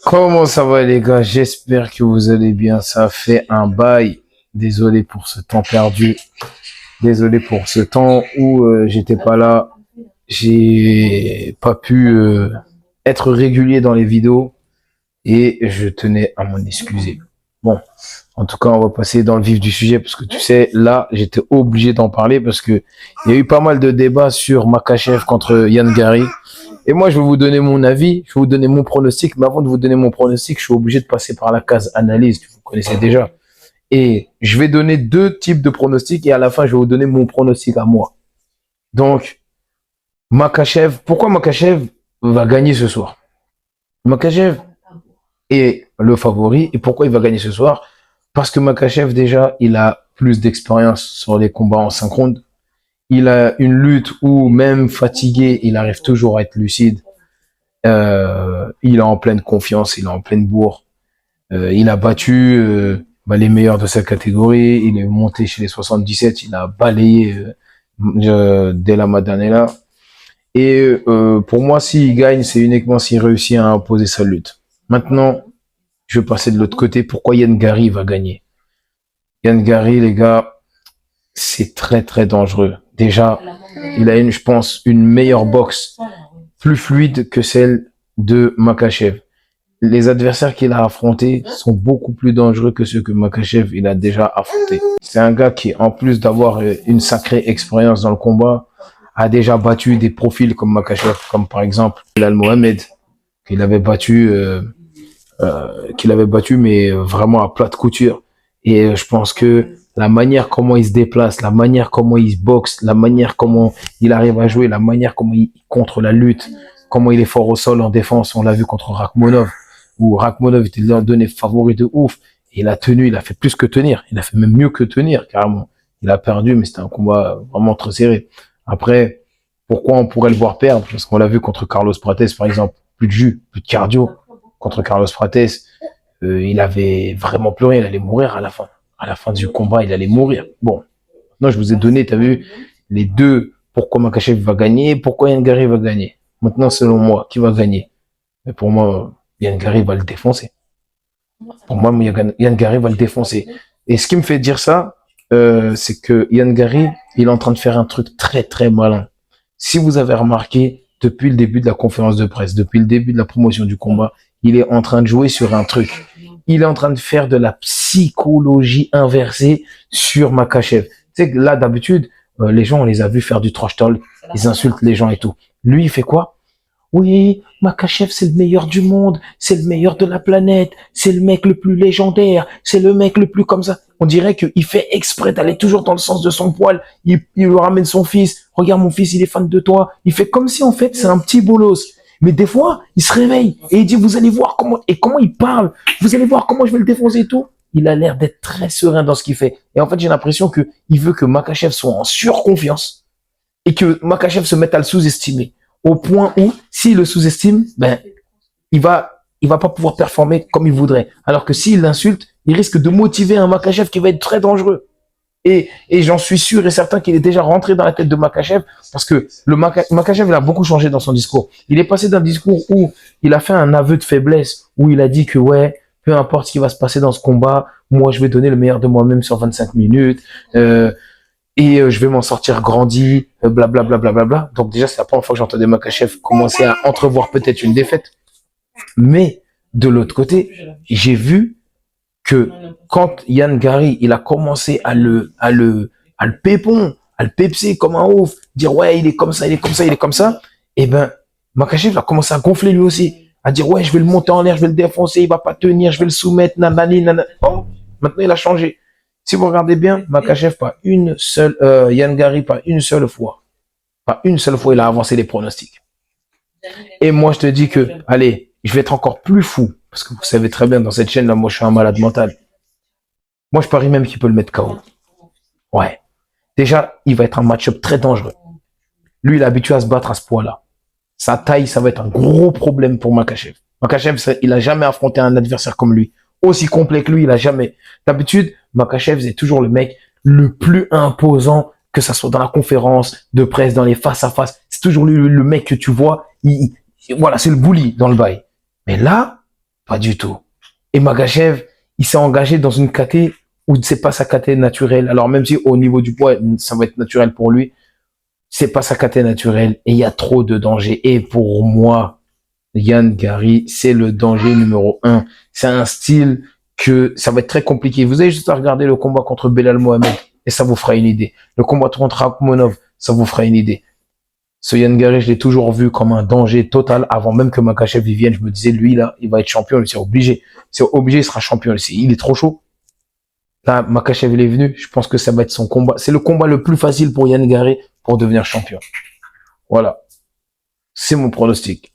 Comment ça va les gars? J'espère que vous allez bien. Ça fait un bail. Désolé pour ce temps perdu. Désolé pour ce temps où j'étais pas là. J'ai pas pu être régulier dans les vidéos et je tenais à m'en excuser. Bon, en tout cas, on va passer dans le vif du sujet parce que tu sais, là, j'étais obligé d'en parler parce que il y a eu pas mal de débats sur Makhachev contre Ian Gary. Et moi, je vais vous donner mon avis, je vais vous donner mon pronostic, mais avant de vous donner mon pronostic, je suis obligé de passer par la case analyse, que vous connaissez déjà. Et je vais donner deux types de pronostics et à la fin, je vais vous donner mon pronostic à moi. Donc, Makhachev, pourquoi Makhachev va gagner ce soir? Makhachev est le favori. Et pourquoi il va gagner ce soir? Parce que Makhachev, déjà, il a plus d'expérience sur les combats en 5 rounds. Il a une lutte où, même fatigué, il arrive toujours à être lucide. Il est en pleine confiance, il est en pleine bourre. Il a battu les meilleurs de sa catégorie. Il est monté chez les 77. Il a balayé Della Maddalena. Et pour moi, s'il gagne, c'est uniquement s'il réussit à imposer sa lutte. Maintenant, je vais passer de l'autre côté. Pourquoi Ian Gary va gagner? Ian Gary, les gars, c'est très très dangereux. Déjà, il a je pense, une meilleure boxe, plus fluide que celle de Makhachev. Les adversaires qu'il a affrontés sont beaucoup plus dangereux que ceux que Makhachev il a déjà affrontés. C'est un gars qui, en plus d'avoir une sacrée expérience dans le combat, a déjà battu des profils comme Makhachev, comme par exemple Bilal Mohamed, qu'il avait battu, mais vraiment à plat de couture. Et je pense que la manière comment il se déplace, la manière comment il se boxe, la manière comment il arrive à jouer, la manière comment il contre la lutte, comment il est fort au sol en défense, on l'a vu contre Rakhmonov, où Rakhmonov était donné favori de ouf. Et il a tenu, il a fait plus que tenir. Il a fait même mieux que tenir, carrément. Il a perdu, mais c'était un combat vraiment très serré. Après, pourquoi on pourrait le voir perdre? Parce qu'on l'a vu contre Carlos Prates, par exemple. Plus de jus, plus de cardio. Contre Carlos Prates, il avait vraiment plus rien. Il allait mourir à la fin. À la fin du combat, il allait mourir. Bon. Maintenant, je vous ai donné, t'as vu, les deux. Pourquoi Makhachev va gagner, pourquoi Ian Gary va gagner. Maintenant, selon moi, qui va gagner? Mais pour moi, Ian Gary va le défoncer. Pour moi, Ian Gary va le défoncer. Et ce qui me fait dire ça, c'est que Ian Gary, il est en train de faire un truc très, très malin. Si vous avez remarqué, depuis le début de la conférence de presse, depuis le début de la promotion du combat, il est en train de jouer sur un truc. Il est en train de faire de la psychologie inversée sur Makhachev. Tu sais que là, d'habitude, les gens, on les a vus faire du trash talk, ils insultent les gens et tout. Lui, il fait quoi? Oui, Makhachev, c'est le meilleur du monde, c'est le meilleur de la planète, c'est le mec le plus légendaire, c'est le mec le plus comme ça. On dirait qu'il fait exprès d'aller toujours dans le sens de son poil. Il lui ramène son fils. Regarde, mon fils, il est fan de toi. Il fait comme si, en fait, c'est un petit bolos. Mais des fois, il se réveille et il dit, vous allez voir comment il parle. Vous allez voir comment je vais le défoncer et tout. Il a l'air d'être très serein dans ce qu'il fait. Et en fait, j'ai l'impression qu'il veut que Makhachev soit en surconfiance et que Makhachev se mette à le sous-estimer. Au point où, s'il le sous-estime, il va pas pouvoir performer comme il voudrait. Alors que s'il l'insulte, il risque de motiver un Makhachev qui va être très dangereux. Et j'en suis sûr et certain qu'il est déjà rentré dans la tête de Makhachev parce que Makhachev, il a beaucoup changé dans son discours. Il est passé d'un discours où il a fait un aveu de faiblesse, où il a dit que ouais, peu importe ce qui va se passer dans ce combat, moi je vais donner le meilleur de moi-même sur 25 minutes, je vais m'en sortir grandi, blablabla. Bla, bla, bla. Donc déjà, c'est la première fois que j'entendais Makhachev commencer à entrevoir peut-être une défaite. Mais de l'autre côté, j'ai vu que quand Ian Gary, il a commencé à le pépon, à le pepser comme un ouf, dire ouais, il est comme ça, et ben, Makhachev a commencé à gonfler lui aussi, à dire ouais, je vais le monter en l'air, je vais le défoncer, il va pas tenir, je vais le soumettre, nanani, nanana. Oh, maintenant il a changé. Si vous regardez bien, Makhachev, Ian Gary, pas une seule fois, il a avancé les pronostics. Et moi, je te dis que, allez, je vais être encore plus fou. Parce que vous savez très bien, dans cette chaîne-là, moi, je suis un malade mental. Moi, je parie même qu'il peut le mettre KO. Ouais. Déjà, il va être un match-up très dangereux. Lui, il est habitué à se battre à ce poids-là. Sa taille, ça va être un gros problème pour Makhachev. Makhachev, il a jamais affronté un adversaire comme lui. Aussi complet que lui, il a jamais. D'habitude, Makhachev, c'est toujours le mec le plus imposant, que ça soit dans la conférence de presse, dans les face-à-face. C'est toujours lui, le mec que tu vois. Voilà, c'est le bully dans le bail. Mais là, Pas du tout. Et Makhachev, il s'est engagé dans une KT où c'est pas sa KT naturelle. Alors même si au niveau du poids, ça va être naturel pour lui, c'est pas sa KT naturelle et il y a trop de danger. Et pour moi, Yann Gary, c'est le danger numéro un. C'est un style que ça va être très compliqué. Vous avez juste à regarder le combat contre Belal Mohamed et ça vous fera une idée. Le combat contre Akhmonov, ça vous fera une idée. Ce Yann Gary, je l'ai toujours vu comme un danger total avant même que Makhachev vienne. Je me disais, lui, là, il va être champion, lui, c'est obligé. C'est obligé, il sera champion. Il est trop chaud. Là, Makhachev, il est venu. Je pense que ça va être son combat. C'est le combat le plus facile pour Yann Gary pour devenir champion. Voilà. C'est mon pronostic.